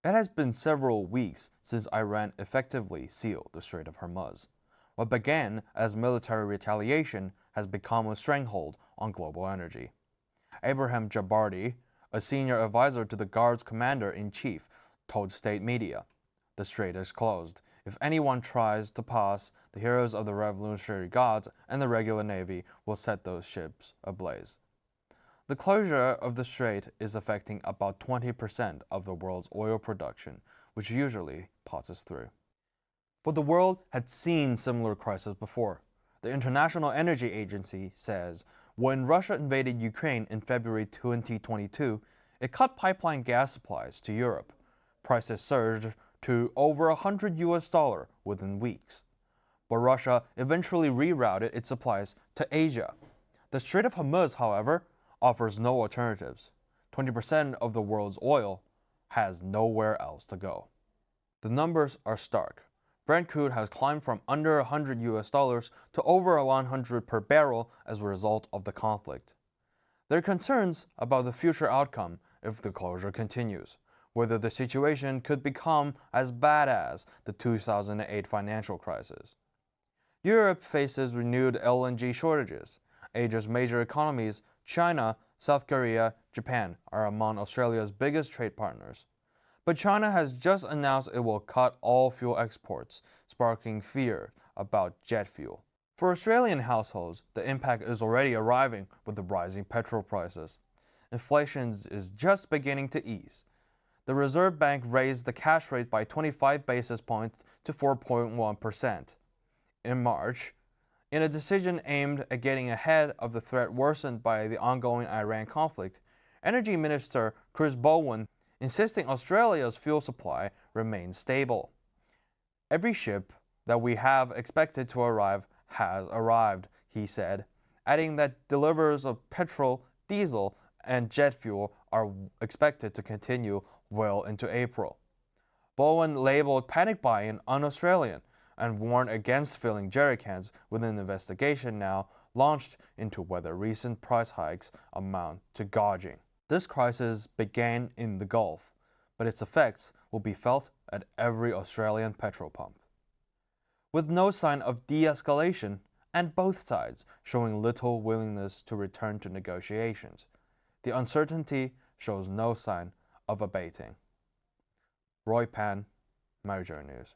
It has been several weeks since Iran effectively sealed the Strait of Hormuz. What began as military retaliation has become a stranglehold on global energy. Abraham Jabardi, a senior advisor to the Guard's commander-in-chief, told state media, "The strait is closed. If anyone tries to pass, the heroes of the Revolutionary Guards and the regular Navy will set those ships ablaze." The closure of the strait is affecting about 20% of the world's oil production, which usually passes through. But the world had seen similar crises before. The International Energy Agency says when Russia invaded Ukraine in February 2022, it cut pipeline gas supplies to Europe. Prices surged to over $100 within weeks. But Russia eventually rerouted its supplies to Asia. The Strait of Hormuz, however, offers no alternatives. 20% of the world's oil has nowhere else to go. The numbers are stark. Brent crude has climbed from under $100 to over $100 per barrel as a result of the conflict. There are concerns about the future outcome if the closure continues, whether the situation could become as bad as the 2008 financial crisis. Europe faces renewed LNG shortages. Asia's major economies, China, South Korea, Japan, are among Australia's biggest trade partners. But China has just announced it will cut all fuel exports, sparking fear about jet fuel. For Australian households, the impact is already arriving with the rising petrol prices. Inflation is just beginning to ease. The Reserve Bank raised the cash rate by 25 basis points to 4.1% in March, in a decision aimed at getting ahead of the threat worsened by the ongoing Iran conflict. Energy Minister Chris Bowen insisting Australia's fuel supply remains stable. "Every ship that we have expected to arrive has arrived," he said, adding that deliveries of petrol, diesel, and jet fuel are expected to continue well into April. Bowen labeled panic buying un-Australian and warned against filling jerry cans with an investigation now launched into whether recent price hikes amount to gouging. This crisis began in the Gulf, but its effects will be felt at every Australian petrol pump. With no sign of de-escalation and both sides showing little willingness to return to negotiations, the uncertainty shows no sign of abating. Roy Pan, Mojo News.